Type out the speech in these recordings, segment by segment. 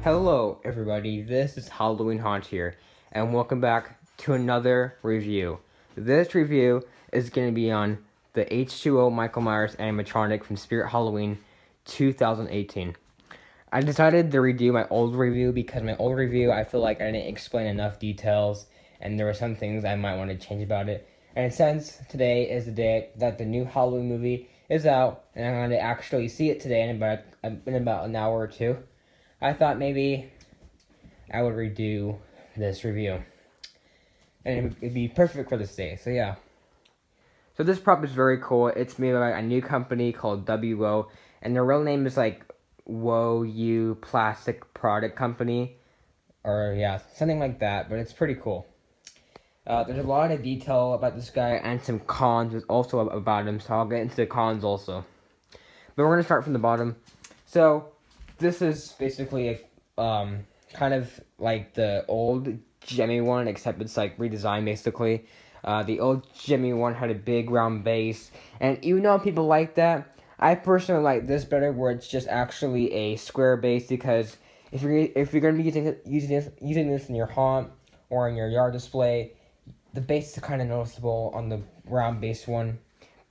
Hello everybody, this is Halloween Haunt here, and welcome back to another review. This review is going to be on the H20 Michael Myers Animatronic from Spirit Halloween 2018. I decided to redo my old review because my old review, I feel like I didn't explain enough details, and there were some things I might want to change about it. And since today is the day that the new Halloween movie is out, and I'm going to actually see it today in about an hour or two, I thought maybe I would redo this review. And it'd be perfect for this day, so yeah. So this prop is very cool. It's made by a new company called WO, and their real name is like WOU Plastic Product Company. Or yeah, something like that, but it's pretty cool. There's a lot of detail about this guy and some cons also about him, so I'll get into the cons also. But we're going to start from the bottom. So this is basically a kind of like the old Jimmy one, except it's like redesigned basically. The old Jimmy one had a big round base, and even though people like that, I personally like this better, where it's just actually a square base, because if you're gonna be using this in your haunt or in your yard display, the base is kind of noticeable on the round base one,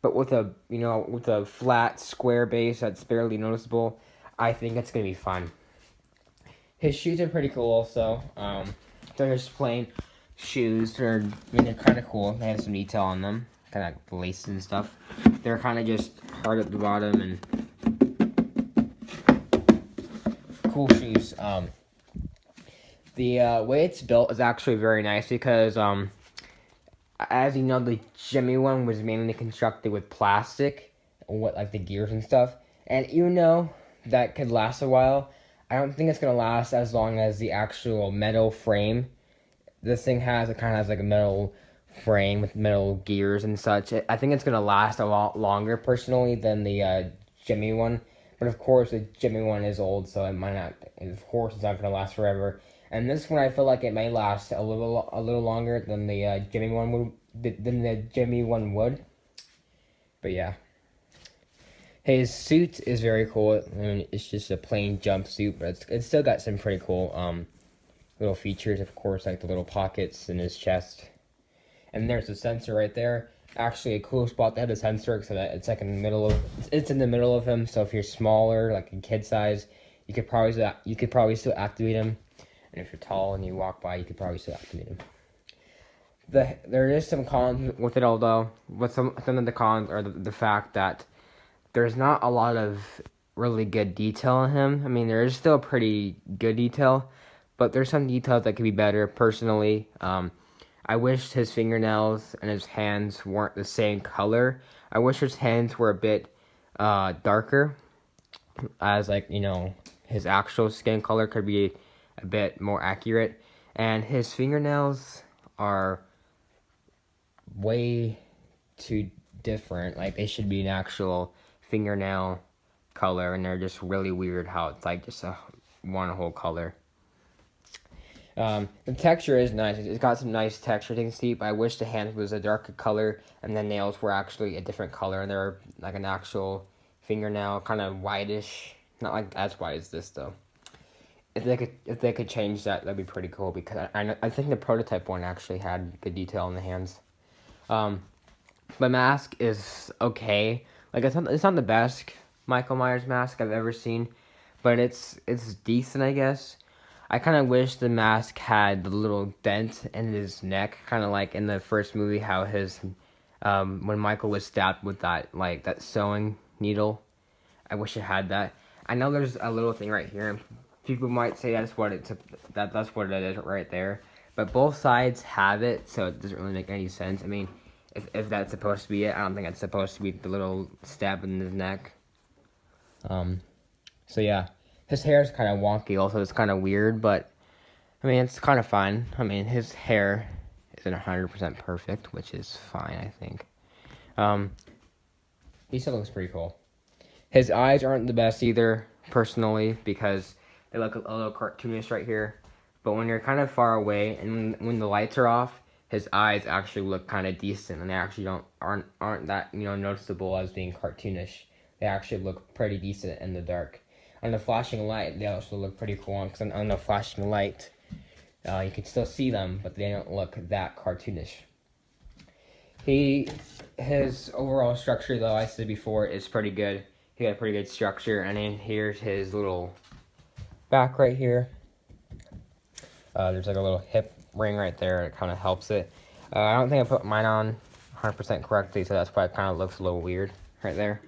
but with a flat square base that's barely noticeable, I think it's gonna be fun. His shoes are pretty cool also. They're just plain shoes. They're kind of cool. They have some detail on them, kind of like laces and stuff. They're kind of just hard at the bottom and cool shoes. The way it's built is actually very nice because as you know, the Jimmy one was mainly constructed with plastic, like the gears and stuff. And even though that could last a while, I don't think it's gonna last as long as the actual metal frame. This thing kind of has like a metal frame with metal gears and such. I think it's gonna last a lot longer personally than the Jimmy one. But of course, the Jimmy one is old, so it might not. Of course, it's not gonna last forever. And this one, I feel like it may last a little longer than the Jimmy one would. But yeah. His suit is very cool. I mean, it's just a plain jumpsuit, but it's still got some pretty cool little features, of course, like the little pockets in his chest. And there's a sensor right there. Actually, a cool spot to have the sensor, so that it's like in the middle of him. So if you're smaller, like a kid size, you could probably still activate him. And if you're tall and you walk by, you could probably still activate him. There is some cons with it, although, but some of the cons are the fact that there's not a lot of really good detail in him. I mean, there is still pretty good detail, but there's some details that could be better. Personally, I wish his fingernails and his hands weren't the same color. I wish his hands were a bit darker, as his actual skin color could be a bit more accurate. And his fingernails are way too different. Like, they should be an actual fingernail color, and they're just really weird how it's like just one whole color. The texture is nice. It's got some nice texture, you can see, but I wish the hands was a darker color and the nails were actually a different color, and they're like an actual fingernail, kind of whitish. Not like as white as this though. If they could change that, that'd be pretty cool, because I think the prototype one actually had good detail on the hands. The mask is okay. Like, it's not the best Michael Myers mask I've ever seen, but it's decent, I guess. I kind of wish the mask had the little dent in his neck, kind of like in the first movie, how his when Michael was stabbed with that sewing needle. I wish it had that. I know there's a little thing right here. People might say that's what it is right there, but both sides have it, so it doesn't really make any sense. I mean, if that's supposed to be it, I don't think it's supposed to be the little stab in his neck. So yeah, his hair is kind of wonky. Also, it's kind of weird, but I mean, it's kind of fun. I mean, his hair isn't 100% perfect, which is fine, I think. He still looks pretty cool. His eyes aren't the best either, personally, because they look a little cartoonish right here. But when you're kind of far away and when the lights are off, his eyes actually look kind of decent, and they actually aren't that noticeable as being cartoonish. They actually look pretty decent in the dark. on the flashing light, they also look pretty cool. Because on the flashing light, you can still see them, but they don't look that cartoonish. His overall structure, though, I said before, is pretty good. He got a pretty good structure, and then here's his little back right here. There's like a little hip ring right there. It kind of helps it. I don't think I put mine on 100% correctly, so that's why it kind of looks a little weird right there.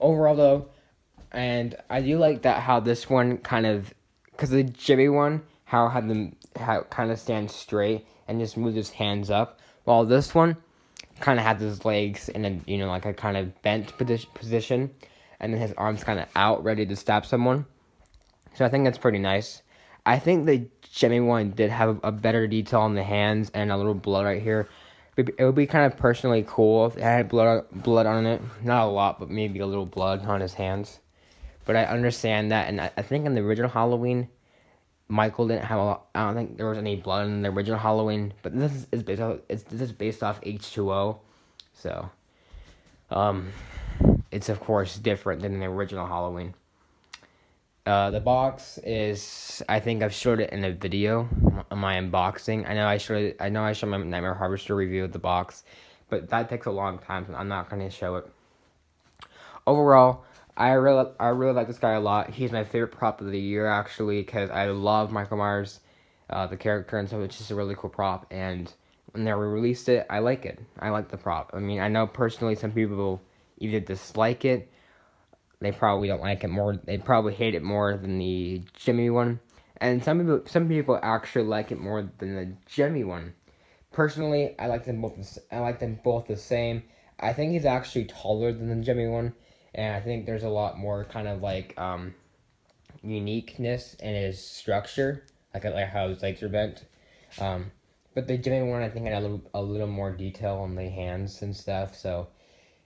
Overall, though, and I do like that how this one kind of, because the Jimmy one, how it kind of stands straight and just moves his hands up, while this one kind of has his legs in a, like a kind of bent position, and then his arms kind of out, ready to stab someone. So I think that's pretty nice. I think the Jimmy one did have a better detail on the hands and a little blood right here. It would be kind of personally cool if it had blood on it. Not a lot, but maybe a little blood on his hands. But I understand that, and I think in the original Halloween, Michael didn't have a lot. I don't think there was any blood in the original Halloween. But this is based off H2O, so it's of course different than the original Halloween. The box is, I think I've showed it in a video on my unboxing. I know I showed my Nightmare Harvester review of the box, but that takes a long time, so I'm not going to show it. Overall, I really like this guy a lot. He's my favorite prop of the year, actually, because I love Michael Myers, the character, and so it's just a really cool prop. And when they released it, I like it. I like the prop. I mean, I know personally some people either dislike it. They probably don't like it more. They probably hate it more than the Jimmy one, and some people actually like it more than the Jimmy one. Personally, I like them both. I like them both the same. I think he's actually taller than the Jimmy one, and I think there's a lot more kind of like uniqueness in his structure, like how his legs are bent. But the Jimmy one, I think, had a little more detail on the hands and stuff. So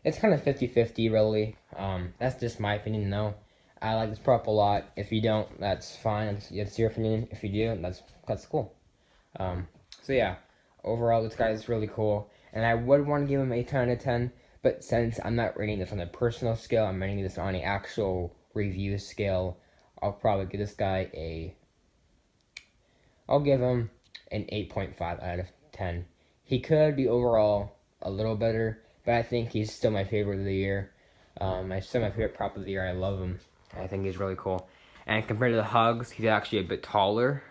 it's kind of 50-50, really. That's just my opinion, though. I like this prop a lot. If you don't, that's fine. It's your opinion. If you do, that's cool. So yeah, overall, this guy is really cool. And I would want to give him a 10 out of 10, but since I'm not rating this on a personal scale, I'm rating this on an actual review scale, I'll probably give this guy I'll give him an 8.5 out of 10. He could be overall a little better, but I think he's still my favorite of the year. Still my favorite prop of the year. I love him. I think he's really cool. And compared to the Hugs, he's actually a bit taller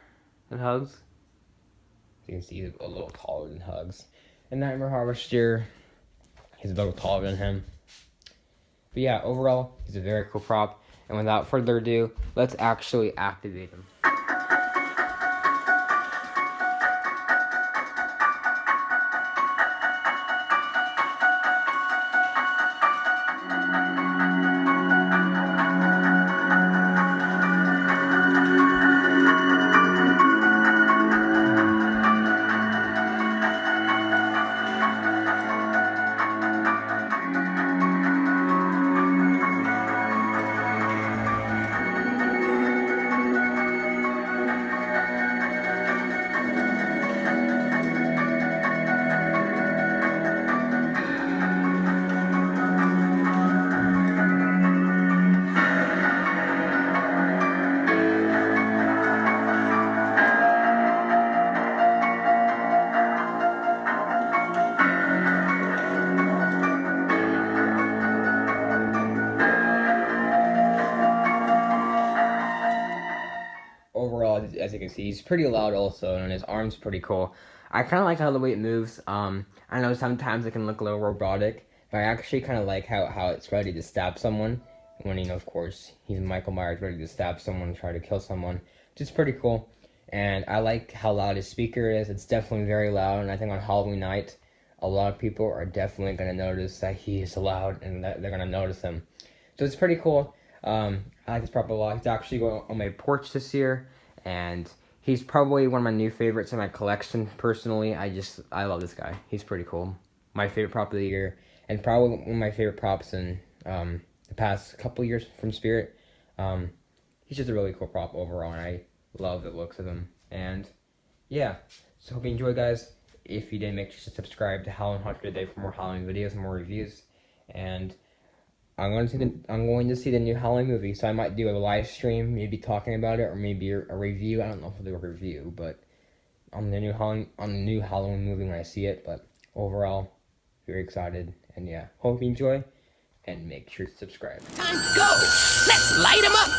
than Hugs. You can see he's a little taller than Hugs. And Nightmare Harvester, he's a little taller than him. But yeah, overall, he's a very cool prop. And without further ado, let's actually activate him. Overall, as you can see, he's pretty loud also, and his arm's pretty cool. I kind of like how the way it moves. I know sometimes it can look a little robotic, but I actually kind of like how it's ready to stab someone. When, of course, he's Michael Myers, ready to stab someone, try to kill someone. Which is pretty cool. And I like how loud his speaker is. It's definitely very loud, and I think on Halloween night, a lot of people are definitely going to notice that he is loud, and that they're going to notice him. So it's pretty cool. I like this prop a lot. He's actually going on my porch this year, and he's probably one of my new favorites in my collection, personally. I love this guy. He's pretty cool. My favorite prop of the year, and probably one of my favorite props in the past couple years from Spirit. He's just a really cool prop overall, and I love the looks of him. And yeah, so hope you enjoyed, guys. If you did, make sure to subscribe to Halloween Hunter today for more Halloween videos and more reviews. And I'm going to see the new Halloween movie, so I might do a live stream, maybe talking about it, or maybe a review. I don't know if I'll do a review, but on the new Halloween movie when I see it. But overall, very excited, and yeah, hope you enjoy, and make sure to subscribe. Time to go! Let's light 'em up!